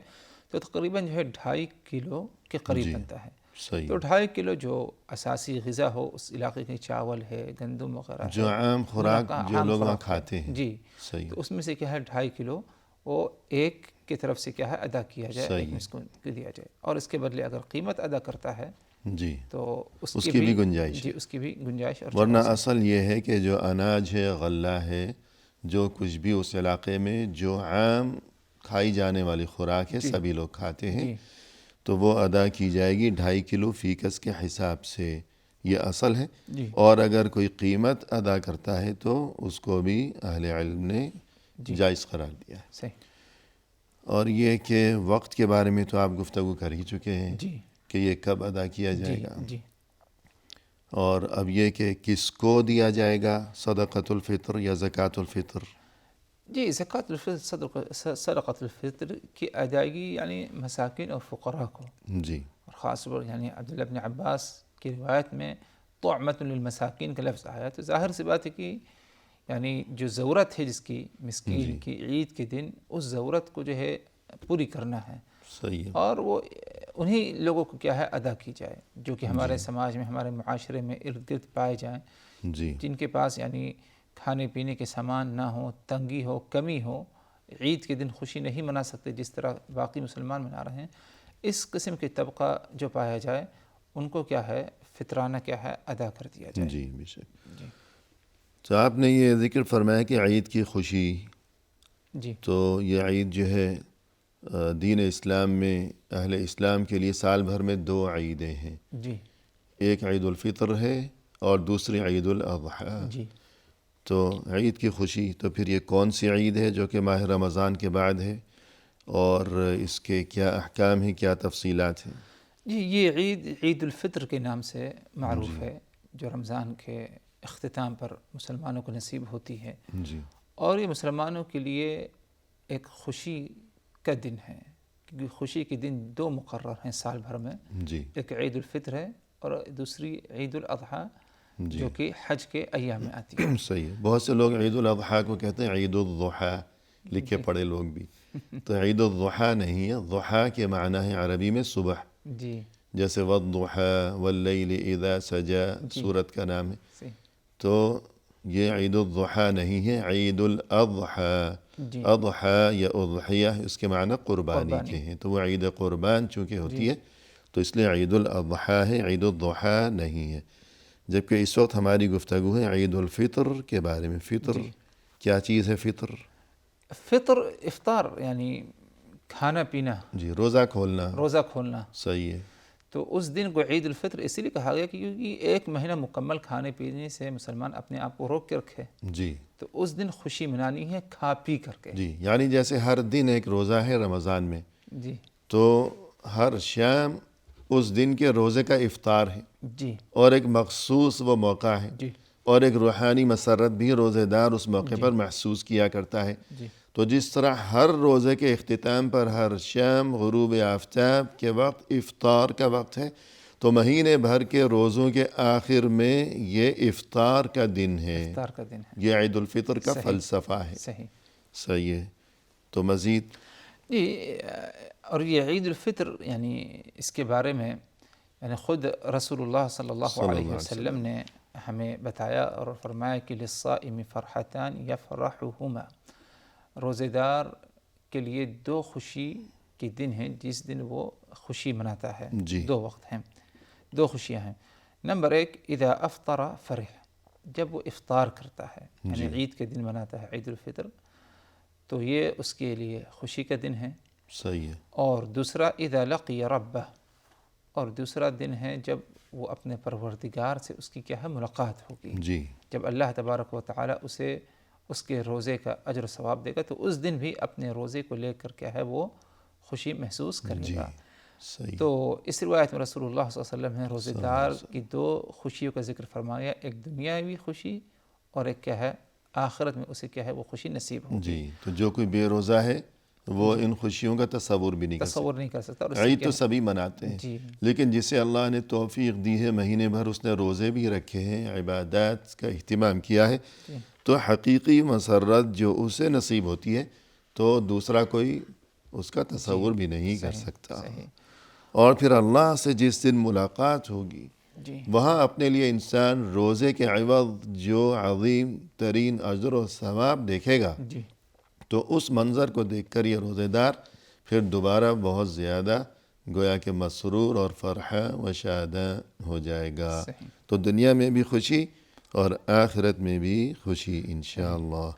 تو تقریباً جو ہے 2.5 کلو کے قریب بنتا ہے۔ صحیح، تو 2.5 کلو جو اساسی غذا ہو اس علاقے کے، چاول ہے، گندم وغیرہ ہے، جو عام خوراک جو لوگ وہاں کھاتے ہیں، جی صحیح، تو اس میں سے کیا ہے 2.5 کلو وہ ایک کی طرف سے کیا ہے ادا کیا جائے، ایک مسکین کو دیا جائے، اور اس کے بدلے اگر قیمت ادا کرتا ہے جی تو اس کی بھی گنجائش، جی اس کی بھی گنجائش۔ اور ورنہ اصل یہ ہے کہ جو اناج ہے، غلہ ہے، جو کچھ بھی اس علاقے میں جو عام کھائی جانے والی خوراک ہے، سبھی لوگ کھاتے ہیں، تو وہ ادا کی جائے گی 2.5 کلو فی کس کے حساب سے، یہ اصل ہے۔ اور اگر کوئی قیمت ادا کرتا ہے تو اس کو بھی اہل علم نے جائز قرار دیا ہے۔ صحیح۔ اور یہ کہ وقت کے بارے میں تو آپ گفتگو کر ہی چکے ہیں جی کہ یہ کب ادا کیا جائے گا، جی اور اب یہ کہ کس کو دیا جائے گا صدقۃ الفطر یا زکوٰۃ الفطر؟ جی زکوٰۃ الفطر، صدقۃ الفطر کی ادائیگی یعنی مساکین اور فقراء کو، جی اور خاص طور یعنی عبداللہ بن عباس کی روایت میں طعمۃ للمساکین کا لفظ آیا، تو ظاہر سی بات ہے کہ یعنی جو ضرورت ہے جس کی مسکین کی عید کے دن، اس ضرورت کو جو ہے پوری کرنا ہے، صحیح ہے، اور وہ انہی لوگوں کو کیا ہے ادا کی جائے جو کہ ہمارے سماج میں، ہمارے معاشرے میں ارد گرد پائے جائیں، جی جن کے پاس یعنی کھانے پینے کے سامان نہ ہو، تنگی ہو، کمی ہو، عید کے دن خوشی نہیں منا سکتے جس طرح باقی مسلمان منا رہے ہیں، اس قسم کے طبقہ جو پایا جائے ان کو کیا ہے فطرانہ کیا ہے ادا کر دیا جائے۔ جی بے شک۔ تو آپ نے یہ ذکر فرمایا کہ عید کی خوشی، جی تو یہ عید جو ہے دین اسلام میں اہل اسلام کے لیے سال بھر میں 2 عیدیں ہیں، جی ایک عید الفطر ہے اور دوسری عید الاضحیٰ۔ جی تو عید کی خوشی، تو پھر یہ کون سی عید ہے جو کہ ماہ رمضان کے بعد ہے، اور اس کے کیا احکام ہیں، کیا تفصیلات ہیں؟ جی یہ عید عید الفطر کے نام سے معروف ہے، جو رمضان کے اختتام پر مسلمانوں کو نصیب ہوتی ہے، جی اور یہ مسلمانوں کے لیے ایک خوشی کا دن ہے، کیونکہ خوشی کے دن 2 مقرر ہیں سال بھر میں، جی ایک عید الفطر ہے اور دوسری عید الاضحیٰ جو کہ حج کے ایام میں آتی ہے۔ صحیح ہے، بہت سے لوگ عید الاضحیٰ کو کہتے ہیں عید الضحیٰ، لکھے پڑھے لوگ بھی، تو عید الضحیٰ نہیں ہے، ضحیٰ کے معنی ہے عربی میں صبح، جی جیسے والضحیٰ واللیل اذا سجا سورت کا نام ہے، صحیح، تو یہ عید الضحیٰ نہیں ہے، عید الاضحیٰ، جی اضحیٰ یا اضحیہ اس کے معنی قربانی کے ہیں، تو وہ عید قربان چونکہ ہوتی ہے تو اس لیے عید الاضحیٰ ہے، عید الضحیٰ نہیں ہے۔ جبکہ اس وقت ہماری گفتگو ہے عید الفطر کے بارے میں۔ فطر کیا چیز ہے؟ فطر فطر افطار یعنی کھانا پینا، جی روزہ کھولنا، روزہ کھولنا، صحیح ہے، تو اس دن کو عید الفطر اسی لیے کہا گیا کیونکہ 1 مہینہ مکمل کھانے پینے سے مسلمان اپنے آپ کو روک کے رکھے، جی تو اس دن خوشی منانی ہے کھا پی کر کے۔ جی یعنی جیسے ہر دن ایک روزہ ہے رمضان میں، جی تو ہر شام اس دن کے روزے کا افطار ہے، جی اور ایک مخصوص وہ موقع ہے، جی اور ایک روحانی مسرت بھی روزے دار اس موقع پر محسوس کیا کرتا ہے۔ جی تو جس طرح ہر روزے کے اختتام پر ہر شام غروب آفتاب کے وقت افطار کا وقت ہے، تو مہینے بھر کے روزوں کے آخر میں یہ افطار کا دن ہے، افطار کا دن ہے، یہ عید الفطر کا فلسفہ ہے۔ صحیح۔ صحیح ہے۔ تو مزید جی، اور یہ عید الفطر یعنی اس کے بارے میں یعنی خود رسول اللہ صلی اللہ علیہ وسلم نے ہمیں بتایا اور فرمایا کہ للصائم فرحتان یفرحہما، روزے دار کے لیے دو خوشی کے دن ہیں جس دن وہ خوشی مناتا ہے. جی. دو وقت ہیں، دو خوشیاں ہیں. نمبر ایک، اذا افطر فرح، جب وہ افطار کرتا ہے یعنی عید کے دن مناتا ہے عید الفطر، تو یہ اس کے لیے خوشی کا دن ہے. صحیح ہے. اور دوسرا اذا لقی ربہ، اور دوسرا دن ہے جب وہ اپنے پروردگار سے اس کی کیا ہے ملاقات ہوگی. جی. جب اللہ تبارک و تعالی اسے اس کے روزے کا اجر و ثواب دے گا تو اس دن بھی اپنے روزے کو لے کر کیا ہے وہ خوشی محسوس کرے گا. صحیح. تو اس روایت میں رسول اللہ صلی اللہ علیہ وسلم نے روزے دار کی دو خوشیوں کا ذکر فرمایا، ایک دنیاوی خوشی اور ایک کیا ہے آخرت میں اسے کیا ہے وہ خوشی نصیب ہوگی. جی. تو جو کوئی بے روزہ ہے وہ ان خوشیوں کا تصور بھی نہیں کر سکتا. عید تو سبھی مناتے ہیں، لیکن جسے اللہ نے توفیق دی ہے مہینے بھر اس نے روزے بھی رکھے ہیں، عبادات کا اہتمام کیا ہے، تو حقیقی مسرت جو اسے نصیب ہوتی ہے تو دوسرا کوئی اس کا تصور بھی نہیں کر سکتا. اور پھر اللہ سے جس دن ملاقات ہوگی وہاں اپنے لیے انسان روزے کے عوض جو عظیم ترین اجر و ثواب دیکھے گا تو اس منظر کو دیکھ کر یہ روزے دار پھر دوبارہ بہت زیادہ گویا کہ مسرور اور فرحہ و شادہ ہو جائے گا. تو دنیا میں بھی خوشی اور آخرت میں بھی خوشی انشاءاللہ.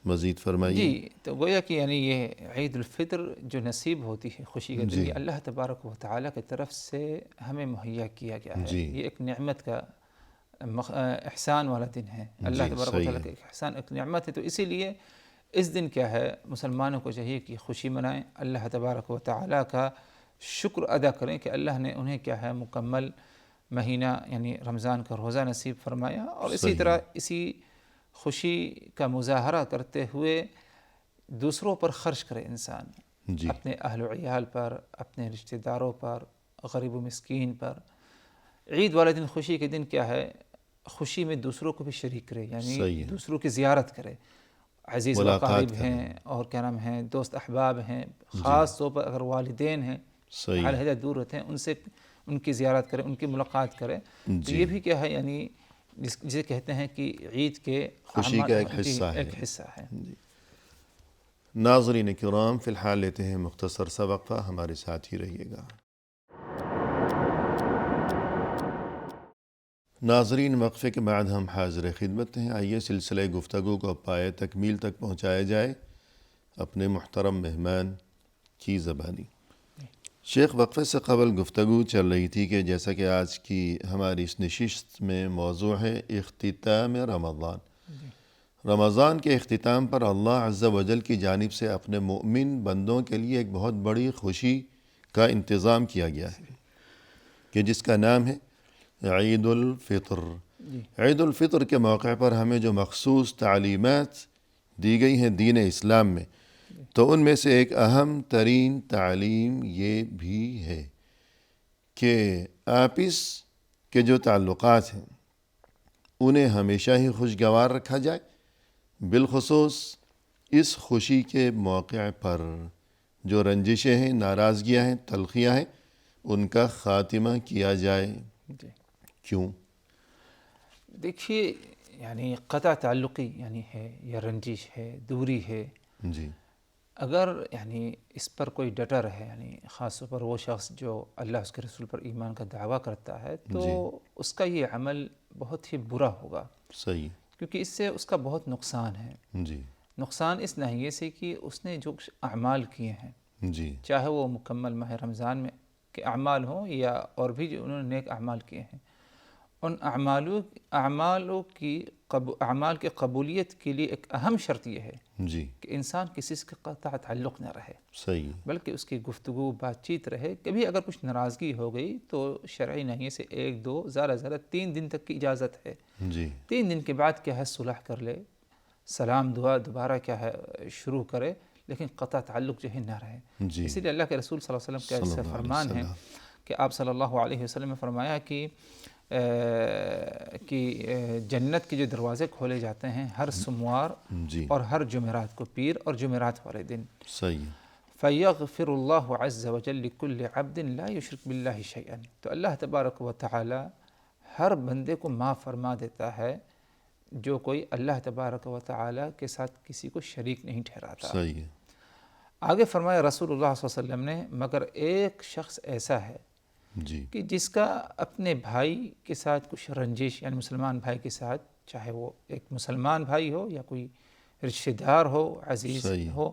مزید فرمائیے. جی، تو گویا کہ یعنی یہ عید الفطر جو نصیب ہوتی ہے خوشی کا دن، یہ اللہ تبارک و تعالیٰ کی طرف سے ہمیں مہیا کیا گیا ہے. یہ ایک نعمت کا احسان والا دن ہے. اللہ تبارک و تعالیٰ کا ایک احسان، ایک نعمت ہے. تو اسی لیے اس دن کیا ہے مسلمانوں کو چاہیے کہ خوشی منائیں، اللہ تبارک و تعالیٰ کا شکر ادا کریں کہ اللہ نے انہیں کیا ہے مکمل مہینہ یعنی رمضان کا روزہ نصیب فرمایا. اور اسی طرح اسی خوشی کا مظاہرہ کرتے ہوئے دوسروں پر خرچ کرے انسان، اپنے اہل و عیال پر، اپنے رشتہ داروں پر، غریب و مسکین پر. عید والے دن خوشی کے دن کیا ہے خوشی میں دوسروں کو بھی شریک کرے، یعنی دوسروں کی زیارت کرے. عزیز و قریب ہیں اور کیا نام ہیں دوست احباب ہیں، خاص طور پر اگر والدین ہیں علیحدہ دور رہتے ہیں ان کی زیارت کریں، ان کی ملاقات کریں. تو یہ بھی کیا ہے یعنی جسے کہتے ہیں کہ عید کے خوشی کا ایک حصہ ہے. ناظرین کرام فی الحال لیتے ہیں مختصر سا وقفہ، ہمارے ساتھ ہی رہیے گا. ناظرین وقفے کے بعد ہم حاضر خدمت ہیں. آئیے سلسلہ گفتگو کو پائے تکمیل تک پہنچایا جائے اپنے محترم مہمان کی زبانی. شیخ، وقفے سے قبل گفتگو چل رہی تھی کہ جیسا کہ آج کی ہماری اس نشست میں موضوع ہے اختتام رمضان. رمضان کے اختتام پر اللہ عز و جل کی جانب سے اپنے مؤمن بندوں کے لیے ایک بہت بڑی خوشی کا انتظام کیا گیا ہے کہ جس کا نام ہے عید الفطر. عید الفطر کے موقع پر ہمیں جو مخصوص تعلیمات دی گئی ہیں دین اسلام میں، تو ان میں سے ایک اہم ترین تعلیم یہ بھی ہے کہ آپس کے جو تعلقات ہیں انہیں ہمیشہ ہی خوشگوار رکھا جائے، بالخصوص اس خوشی کے موقع پر جو رنجشیں ہیں، ناراضگیاں ہیں، تلخیاں ہیں، ان کا خاتمہ کیا جائے. کیوں؟ دیکھیے یعنی قطع تعلقی یعنی ہے یا رنجش ہے، دوری ہے، اگر یعنی اس پر کوئی ڈٹا رہے، یعنی خاص طور پر وہ شخص جو اللہ اس کے رسول پر ایمان کا دعویٰ کرتا ہے، تو اس کا یہ عمل بہت ہی برا ہوگا. صحیح. کیونکہ اس سے اس کا بہت نقصان ہے. نقصان اس ناحیے سے کہ اس نے جو اعمال کیے ہیں، چاہے وہ مکمل ماہ رمضان میں کے اعمال ہوں یا اور بھی جو انہوں نے نیک اعمال کیے ہیں، ان اعمال کی قبولیت کے لیے ایک اہم شرط یہ ہے کہ انسان کسی سے قطع تعلق نہ رہے، بلکہ اس کی گفتگو بات چیت رہے. کبھی اگر کچھ ناراضگی ہو گئی تو شرعی ناحیے سے 1 2 زیادہ 3 دن تک کی اجازت ہے. 3 دن کے بعد کیا ہے صلح کر لے، سلام دعا دوبارہ کیا ہے شروع کرے، لیکن قطع تعلق جو ہے نہ رہے. اسی لیے اللہ کے رسول صلی اللہ علیہ وسلم کا ایسا فرمان ہے کہ آپ صلی اللہ علیہ وسلم نے فرمایا کہ کہ جنت کے جو دروازے کھولے جاتے ہیں ہر سوموار جی اور ہر جمعرات کو، پیر اور جمعرات والے دن. صحیح. فَيَغْفِرُ اللَّهُ عَزَّ وَجَلَّ لِكُلِّ عَبْدٍ لَا يُشْرِكْ بِاللَّهِ شَيْئًا. تو اللہ تبارک و تعالی ہر بندے کو معاف فرما دیتا ہے جو کوئی اللہ تبارک و تعالی کے ساتھ کسی کو شریک نہیں ٹھہراتا. صحیح ہے. آگے فرمایا رسول اللہ صلی اللہ علیہ وسلم نے، مگر ایک شخص ایسا ہے جی کہ جس کا اپنے بھائی کے ساتھ کچھ رنجش، یعنی مسلمان بھائی کے ساتھ، چاہے وہ ایک مسلمان بھائی ہو یا کوئی رشتہ دار ہو، عزیز صحیح. ہو،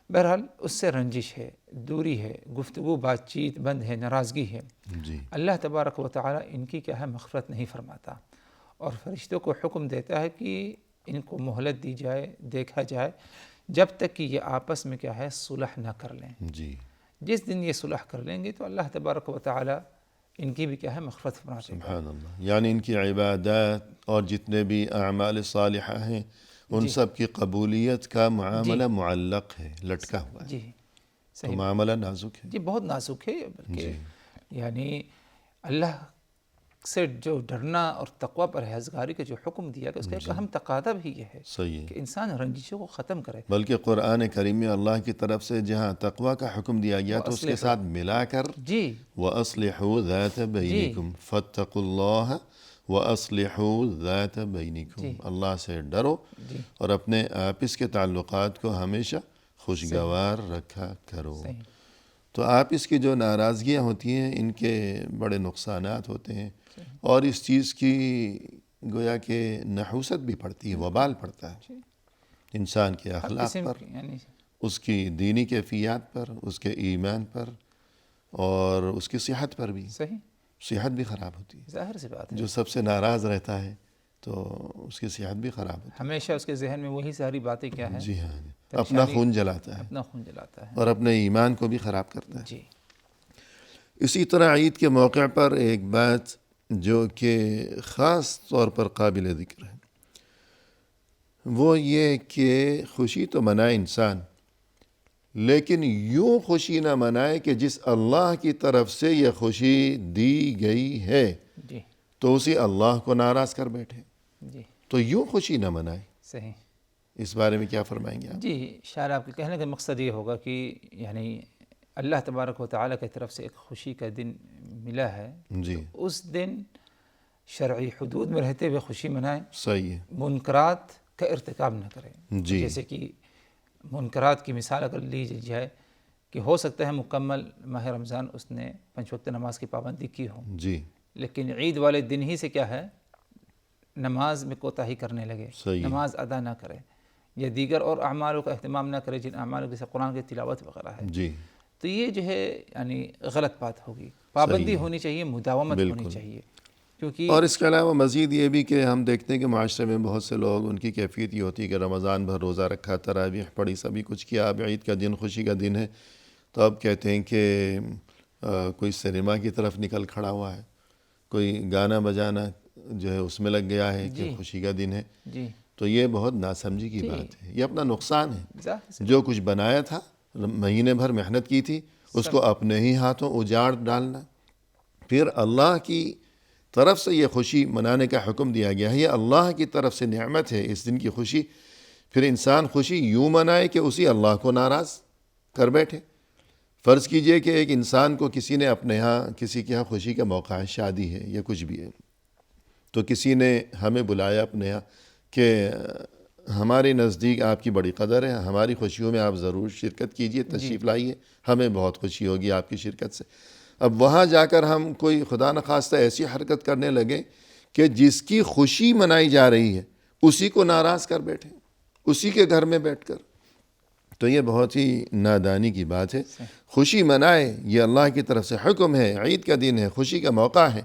بہرحال اس سے رنجش ہے، دوری ہے، گفتگو بات چیت بند ہے، ناراضگی ہے. جی اللہ تبارک و تعالی ان کی کیا ہے مغفرت نہیں فرماتا، اور فرشتوں کو حکم دیتا ہے کہ ان کو مہلت دی جائے، دیکھا جائے جب تک کہ یہ آپس میں کیا ہے صلح نہ کر لیں. جی جس دن یہ صلح کر لیں گے تو اللہ تبارک و تعالی ان کی بھی کیا ہے مغفرت فرما دے گا. سبحان اللہ. یعنی ان کی عبادات اور جتنے بھی اعمال صالحہ ہیں ان سب کی قبولیت کا معاملہ معلق ہے، لٹکا ہوا ہے. جی تو صحیح، معاملہ نازک ہے. جی بہت نازک ہے. بلکہ یعنی اللہ سے جو ڈرنا اور تقوی پرہیزگاری کا جو حکم دیا کہ اس کا ایک اہم تقاضا بھی یہ ہے صحیح ہے. کہ انسان رنجشوں کو ختم کرے. بلکہ قرآن کریم میں اللہ کی طرف سے جہاں تقوی کا حکم دیا گیا تو اس کے ساتھ ملا کر جی وَأَصْلِحُوا ذَاتَ بَيْنِكُمْ فَاتَّقُوا اللَّهَ وَأَصْلِحُوا ذَاتَ بَيْنِكُمْ. اللہ سے ڈرو اور اپنے آپس کے تعلقات کو ہمیشہ خوشگوار رکھا کرو. تو آپس کی جو ناراضگیاں ہوتی ہیں ان کے بڑے نقصانات ہوتے ہیں، اور اس چیز کی گویا کہ نحوست بھی پڑتی ہے، وبال پڑتا ہے انسان کے اخلاق پر، اس کی دینی کیفیات پر، اس کے ایمان پر، اور اس کی صحت پر بھی. صحت بھی خراب ہوتی ہے. ظاہر سی بات ہے، جو سب سے ناراض رہتا ہے تو اس کی صحت بھی خراب ہوتی ہے. ہمیشہ اس کے ذہن میں وہی ساری باتیں کیا ہیں. جی ہاں، اپنا خون جلاتا ہے، اپنا خون جلاتا ہے اور اپنے ایمان کو بھی خراب کرتا ہے. جی. اسی طرح عید کے موقع پر ایک بات جو کہ خاص طور پر قابل ذکر ہے وہ یہ کہ خوشی تو منائے انسان، لیکن یوں خوشی نہ منائے کہ جس اللہ کی طرف سے یہ خوشی دی گئی ہے جی تو اسی اللہ کو ناراض کر بیٹھے. جی تو یوں خوشی نہ منائے. صحیح. اس بارے میں کیا فرمائیں گے آپ؟ جی شاعر آپ کے کہنے کا مقصد یہ ہوگا کہ یعنی اللہ تبارک و تعالیٰ کی طرف سے ایک خوشی کا دن ملا ہے، جی تو اس دن شرعی حدود میں رہتے ہوئے خوشی منائیں. صحیح ہے. منکرات کا ارتکاب نہ کریں. جی جیسے کہ منکرات کی مثال اگر لی جائے کہ ہو سکتا ہے مکمل ماہ رمضان اس نے 5 وقت نماز کی پابندی کی ہو، جی لیکن عید والے دن ہی سے کیا ہے نماز میں کوتاہی کرنے لگے، نماز ادا نہ کرے، یا دیگر اور اعمالوں کا اہتمام نہ کرے جن اعمالوں جیسے قرآن کی تلاوت وغیرہ ہے. جی تو یہ جو ہے یعنی غلط بات ہوگی. پابندی ہونی چاہیے، مداومت ہونی چاہیے. کیونکہ اور اس کے علاوہ مزید یہ بھی کہ ہم دیکھتے ہیں کہ معاشرے میں بہت سے لوگ ان کی کیفیت یہ ہوتی ہے کہ رمضان بھر روزہ رکھا، تراویح پڑھی، سبھی کچھ کیا، اب عید کا دن خوشی کا دن ہے تو اب کہتے ہیں کہ کوئی سنیما کی طرف نکل کھڑا ہوا ہے، کوئی گانا بجانا جو ہے اس میں لگ گیا ہے کہ خوشی کا دن ہے. جی تو یہ بہت ناسمجھی کی بات ہے، یہ اپنا نقصان ہے. ظاہر سے جو کچھ بنایا تھا، مہینے بھر محنت کی تھی، اس کو اپنے ہی ہاتھوں اجاڑ ڈالنا. پھر اللہ کی طرف سے یہ خوشی منانے کا حکم دیا گیا ہے، یہ اللہ کی طرف سے نعمت ہے اس دن کی خوشی. پھر انسان خوشی یوں منائے کہ اسی اللہ کو ناراض کر بیٹھے. فرض کیجئے کہ ایک انسان کو کسی نے اپنے ہاں، کسی کے ہاں خوشی کا موقع ہے، شادی ہے یا کچھ بھی ہے، تو کسی نے ہمیں بلایا اپنے ہاں کہ ہمارے نزدیک آپ کی بڑی قدر ہے، ہماری خوشیوں میں آپ ضرور شرکت کیجئے، تشریف لائیے، ہمیں بہت خوشی ہوگی آپ کی شرکت سے. اب وہاں جا کر ہم کوئی خدا نخواستہ ایسی حرکت کرنے لگے کہ جس کی خوشی منائی جا رہی ہے اسی کو ناراض کر بیٹھے، اسی کے گھر میں بیٹھ کر. تو یہ بہت ہی نادانی کی بات ہے. خوشی منائے، یہ اللہ کی طرف سے حکم ہے، عید کا دن ہے، خوشی کا موقع ہے،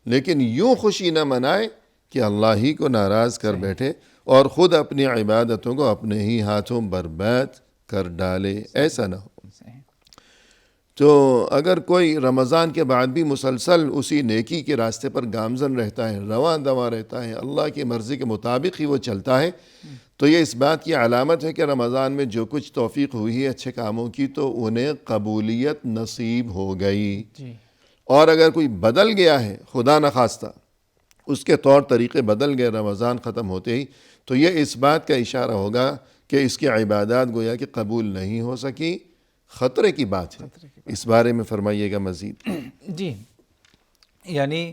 لیکن یوں خوشی نہ منائے کہ اللہ ہی کو ناراض کر بیٹھے اور خود اپنی عبادتوں کو اپنے ہی ہاتھوں برباد کر ڈالے. ایسا نہ ہو. تو اگر کوئی رمضان کے بعد بھی مسلسل اسی نیکی کے راستے پر گامزن رہتا ہے، رواں دواں رہتا ہے، اللہ کی مرضی کے مطابق ہی وہ چلتا ہے، تو یہ اس بات کی علامت ہے کہ رمضان میں جو کچھ توفیق ہوئی ہے اچھے کاموں کی تو انہیں قبولیت نصیب ہو گئی. اور اگر کوئی بدل گیا ہے خدا نخواستہ اس کے طور طریقے بدل گئے رمضان ختم ہوتے ہی، تو یہ اس بات کا اشارہ ہوگا کہ اس کی عبادات گویا کہ قبول نہیں ہو سکی، خطرے کی بات ہے۔ اس بارے میں فرمائیے گا مزید۔ جی، یعنی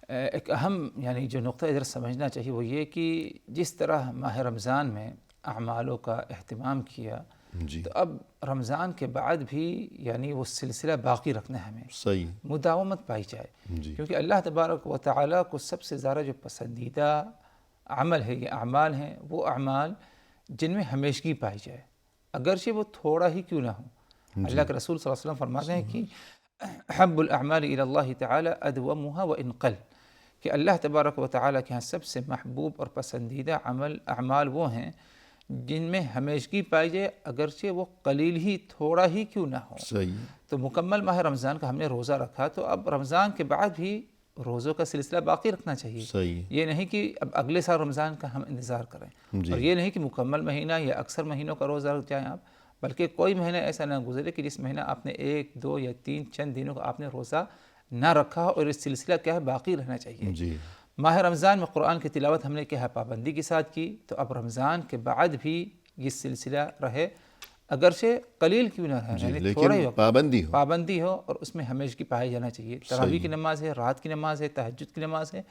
ایک اہم یعنی جو نقطہ ادھر سمجھنا چاہیے وہ یہ کہ جس طرح ماہ رمضان میں اعمالوں کا اہتمام کیا، جی تو اب رمضان کے بعد بھی یعنی وہ سلسلہ باقی رکھنا ہے ہمیں، صحیح، مداومت پائی جائے، جی کیونکہ اللہ تبارک و تعالیٰ کو سب سے زیادہ جو پسندیدہ عمل ہے، یہ اعمال ہیں، وہ اعمال جن میں ہمیشگی پائی جائے، اگرچہ وہ تھوڑا ہی کیوں نہ ہو۔ اللہ کے رسول صلی اللہ علیہ وسلم فرماتے ہیں کہ احب الاعمال الی اللہ تعالی ادومها وان قل، کہ اللہ تبارک و تعالیٰ کے ہاں سب سے محبوب اور پسندیدہ اعمال وہ ہیں جن میں ہمیشگی پائی جائے، اگرچہ وہ قلیل ہی تھوڑا ہی کیوں نہ ہو۔ صحیح، تو مکمل ماہ رمضان کا ہم نے روزہ رکھا، تو اب رمضان کے بعد بھی روزوں کا سلسلہ باقی رکھنا چاہیے۔ صحیح، یہ نہیں کہ اب اگلے سال رمضان کا ہم انتظار کریں، جی اور یہ نہیں کہ مکمل مہینہ یا اکثر مہینوں کا روزہ رکھ جائیں آپ، بلکہ کوئی مہینہ ایسا نہ گزرے کہ جس مہینہ آپ نے 1، 2 یا 3 چند دنوں کا آپ نے روزہ نہ رکھا ہو، اور اس سلسلہ کیا ہے باقی رہنا چاہیے۔ جی ماہ رمضان میں قرآن کی تلاوت ہم نے کیا ہے پابندی کے ساتھ کی، تو اب رمضان کے بعد بھی یہ سلسلہ رہے، اگرچہ قلیل کیوں نہ رہے، یعنی تھوڑا ہی لیکن وقت پابندی ہو، اور اس میں ہمیشگی پائی جانا چاہیے۔ تراویح کی نماز ہے، رات کی نماز ہے، تہجد کی نماز ہے،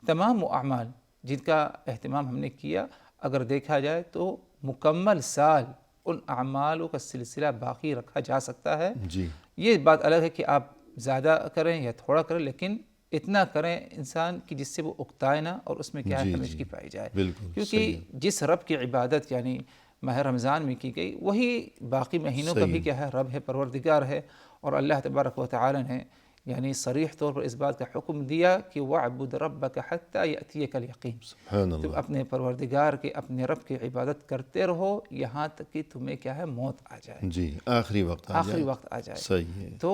تمام وہ اعمال جن کا اہتمام ہم نے کیا، اگر دیکھا جائے تو مکمل سال ان اعمالوں کا سلسلہ باقی رکھا جا سکتا ہے۔ جی یہ بات الگ ہے کہ آپ زیادہ کریں یا تھوڑا کریں، لیکن اتنا کریں انسان کی جس سے وہ اکتائے نہ، اور اس میں کیا ہے ہمیشگی پائی جائے، بالکل کیونکہ جس رب کی عبادت یعنی ماہ رمضان میں کی گئی، وہی باقی مہینوں کا بھی کیا ہے رب ہے، پروردگار ہے، اور اللہ تبارک و تعالی نے یعنی صریح طور پر اس بات کا حکم دیا کہ وَاعْبُدْ رَبَّكَ حَتَّى يَأْتِيَكَ الْيَقِينُ، سبحان تم اللہ، اپنے پروردگار کے، اپنے رب کی عبادت کرتے رہو یہاں تک کہ تمہیں کیا ہے موت آ جائے، جی آخری وقت آ آخری جائے، وقت آ جائے۔ صحیح ہے۔ تو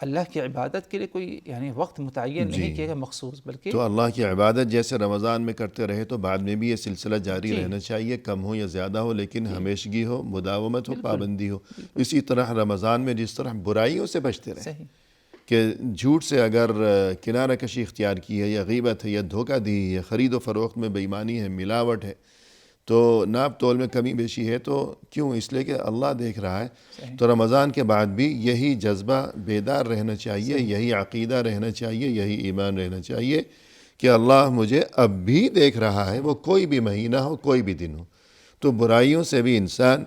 اللہ کی عبادت کے لیے کوئی یعنی وقت متعین نہیں کیا گیا مخصوص، بلکہ تو اللہ کی عبادت جیسے رمضان میں کرتے رہے تو بعد میں بھی یہ سلسلہ جاری رہنا چاہیے، کم ہو یا زیادہ ہو، لیکن ہمیشگی ہو، مداومت ہو، پابندی ہو۔ اسی طرح رمضان میں جس طرح برائیوں سے بچتے رہے، صحیح، کہ جھوٹ سے اگر کنارہ کشی اختیار کی ہے، یا غیبت ہے، یا دھوکہ دی ہے، یا خرید و فروخت میں بےایمانی ہے، ملاوٹ ہے، تو ناپ تول میں کمی بیشی ہے، تو کیوں؟ اس لیے کہ اللہ دیکھ رہا ہے۔ تو رمضان کے بعد بھی یہی جذبہ بیدار رہنا چاہیے، یہی عقیدہ رہنا چاہیے، یہی ایمان رہنا چاہیے کہ اللہ مجھے اب بھی دیکھ رہا ہے، وہ کوئی بھی مہینہ ہو، کوئی بھی دن ہو۔ تو برائیوں سے بھی انسان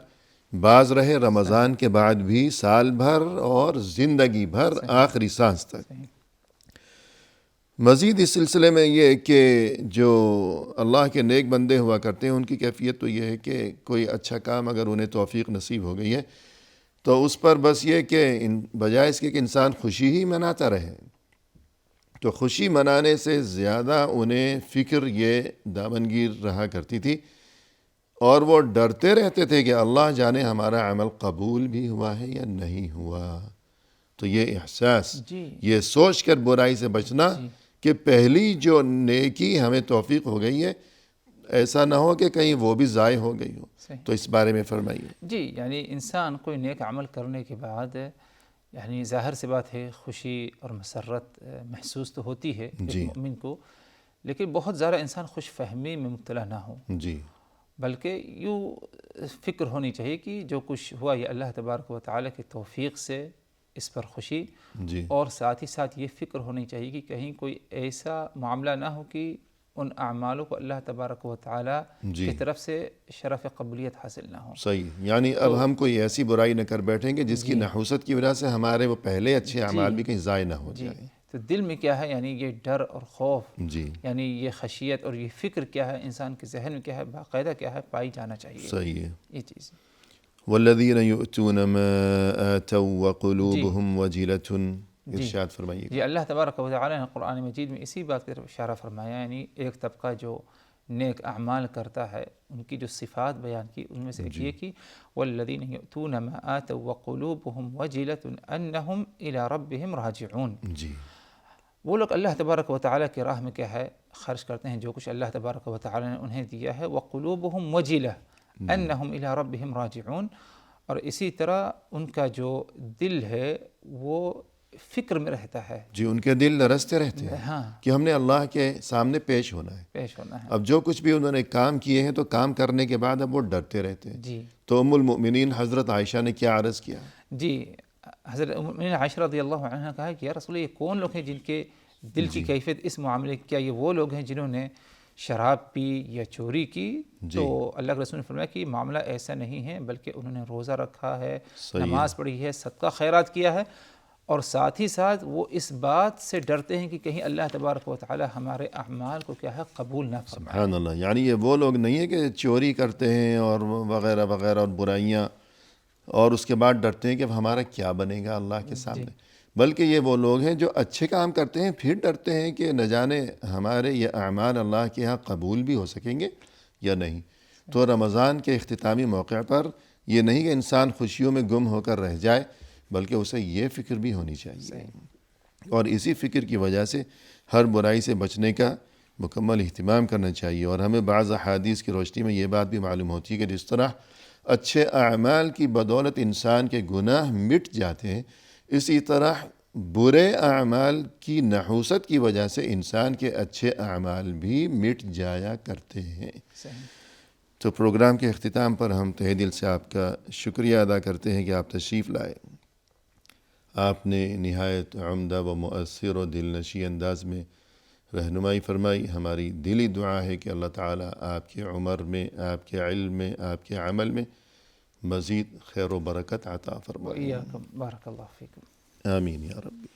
باز رہے رمضان کے بعد بھی، سال بھر اور زندگی بھر، آخری سانس تک۔ مزید اس سلسلے میں یہ کہ جو اللہ کے نیک بندے ہوا کرتے ہیں، ان کی کیفیت تو یہ ہے کہ کوئی اچھا کام اگر انہیں توفیق نصیب ہو گئی ہے تو اس پر بس یہ کہ بجائے اس کے کہ انسان خوشی ہی مناتا رہے، تو خوشی منانے سے زیادہ انہیں فکر یہ دامنگیر رہا کرتی تھی، اور وہ ڈرتے رہتے تھے کہ اللہ جانے ہمارا عمل قبول بھی ہوا ہے یا نہیں ہوا۔ تو یہ احساس، یہ سوچ کر برائی سے بچنا کہ پہلی جو نیکی ہمیں توفیق ہو گئی ہے، ایسا نہ ہو کہ کہیں وہ بھی ضائع ہو گئی ہو۔ تو اس بارے میں فرمائیے۔ جی، یعنی انسان کوئی نیک عمل کرنے کے بعد یعنی ظاہر سی بات ہے خوشی اور مسرت محسوس تو ہوتی ہے ایک مومن کو، لیکن بہت زیادہ انسان خوش فہمی میں مبتلا نہ ہو، جی بلکہ یوں فکر ہونی چاہیے کہ جو کچھ ہوا یہ اللہ تبارک و تعالیٰ کی توفیق سے، اس پر خوشی، اور ساتھ ہی ساتھ یہ فکر ہونی چاہیے کہ کہیں کوئی ایسا معاملہ نہ ہو کہ ان اعمالوں کو اللہ تبارک و تعالیٰ کی طرف سے شرف قبولیت حاصل نہ ہو۔ صحیح، یعنی اب ہم کوئی ایسی برائی نہ کر بیٹھیں گے جس کی نحوست کی وجہ سے ہمارے وہ پہلے اچھے اعمال بھی کہیں ضائع نہ ہو جائیں۔ تو دل میں کیا ہے یعنی یہ ڈر اور خوف، جی یعنی یہ خشیت اور یہ فکر کیا ہے انسان کے ذہن میں کیا ہے باقاعدہ کیا ہے پائی جانا چاہیے۔ صحیح ہے۔ یہ چیز والذین یؤتون ما آتوا وقلوبهم وجلة، ارشاد فرمائیے۔ جی، اللہ تبارک و تعالی نے قرآن مجید میں اسی بات کی طرف اشارہ فرمایا، یعنی ایک طبقہ جو نیک اعمال کرتا ہے ان کی جو صفات بیان کی، ان میں سے ایک یہ کہ والذین یؤتون ما آتوا وقلوبهم وجلة انہم الی ربہم راجعون، جی وہ لوگ اللہ تبارک و تعالیٰ کی راہ میں کیا ہے خرچ کرتے ہیں جو کچھ اللہ تبارک و تعالیٰ نے انہیں دیا ہے، وقلوبهم وجلة انہم الی ربہم راجعون، اور اسی طرح ان کا جو دل ہے وہ فکر میں رہتا ہے. جی ان کے دل لرزتے رہتے ہیں ہاں کہ ہم نے اللہ کے سامنے پیش ہونا ہے. پیش ہونا ہے. اب جو کچھ بھی انہوں نے کام کیے ہیں تو کام کرنے کے بعد اب وہ ڈرتے رہتے ہیں. جی تو ام المؤمنین حضرت عائشہ نے کیا عرض کیا؟ جی حضرت ام المؤمنین عائشہ رضی اللہ عنہ نے کہا کہ یا رسول اللہ یہ کون لوگ ہیں جن کے دل کی کیفیت اس معاملے کی؟ کیا یہ وہ لوگ ہیں جنہوں نے شراب پی یا چوری کی؟ تو اللہ کے رسول نے فرمایا کہ معاملہ ایسا نہیں ہے، بلکہ انہوں نے روزہ رکھا ہے، نماز پڑھی ہے، صدقہ خیرات کیا ہے، اور ساتھ ہی ساتھ وہ اس بات سے ڈرتے ہیں کہ کہیں اللہ تبارک و تعالی ہمارے اعمال کو کیا ہے قبول نہ فرمائے. سبحان اللہ. یعنی یہ وہ لوگ نہیں ہیں کہ چوری کرتے ہیں اور وغیرہ وغیرہ اور برائیاں اور اس کے بعد ڈرتے ہیں کہ اب ہمارا کیا بنے گا اللہ کے سامنے، بلکہ یہ وہ لوگ ہیں جو اچھے کام کرتے ہیں پھر ڈرتے ہیں کہ نہ جانے ہمارے یہ اعمال اللہ کے ہاں قبول بھی ہو سکیں گے یا نہیں. تو رمضان کے اختتامی موقع پر یہ نہیں کہ انسان خوشیوں میں گم ہو کر رہ جائے، بلکہ اسے یہ فکر بھی ہونی چاہیے، اور اسی فکر کی وجہ سے ہر برائی سے بچنے کا مکمل اہتمام کرنا چاہیے. اور ہمیں بعض احادیث کی روشنی میں یہ بات بھی معلوم ہوتی ہے کہ جس طرح اچھے اعمال کی بدولت انسان کے گناہ مٹ جاتے ہیں، اسی طرح برے اعمال کی نحوست کی وجہ سے انسان کے اچھے اعمال بھی مٹ جایا کرتے ہیں. تو پروگرام کے اختتام پر ہم تہہ دل سے آپ کا شکریہ ادا کرتے ہیں کہ آپ تشریف لائے. آپ نے نہایت عمدہ و مؤثر و دل نشیں انداز میں رہنمائی فرمائی. ہماری دلی دعا ہے کہ اللہ تعالیٰ آپ کے عمر میں، آپ کے علم میں، آپ کے عمل میں مزید خیر و برکت عطا فرمائے. وإياكم بارک اللہ فیکم. آمین یا ربی.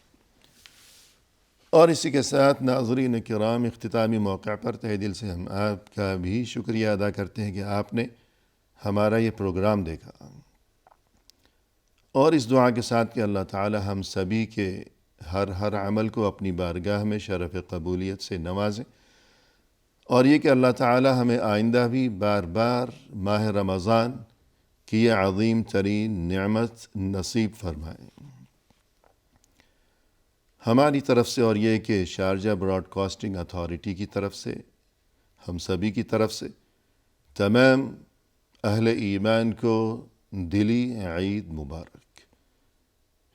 اور اسی کے ساتھ ناظرین کرام، اختتامی موقع پر تہہ دل سے ہم آپ کا بھی شکریہ ادا کرتے ہیں کہ آپ نے ہمارا یہ پروگرام دیکھا، اور اس دعا کے ساتھ کہ اللہ تعالی ہم سبھی کے ہر عمل کو اپنی بارگاہ میں شرف قبولیت سے نوازیں، اور یہ کہ اللہ تعالی ہمیں آئندہ بھی بار بار ماہ رمضان کی یہ عظیم ترین نعمت نصیب فرمائیں. ہماری طرف سے اور یہ کہ شارجہ براڈ کاسٹنگ اتھارٹی کی طرف سے، ہم سبھی کی طرف سے تمام اہل ایمان کو دلی عید مبارک.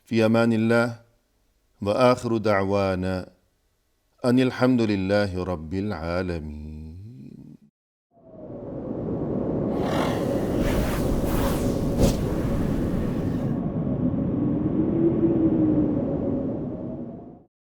فی امان اللہ، وآخر دعوانا ان الحمد للہ رب العالمین.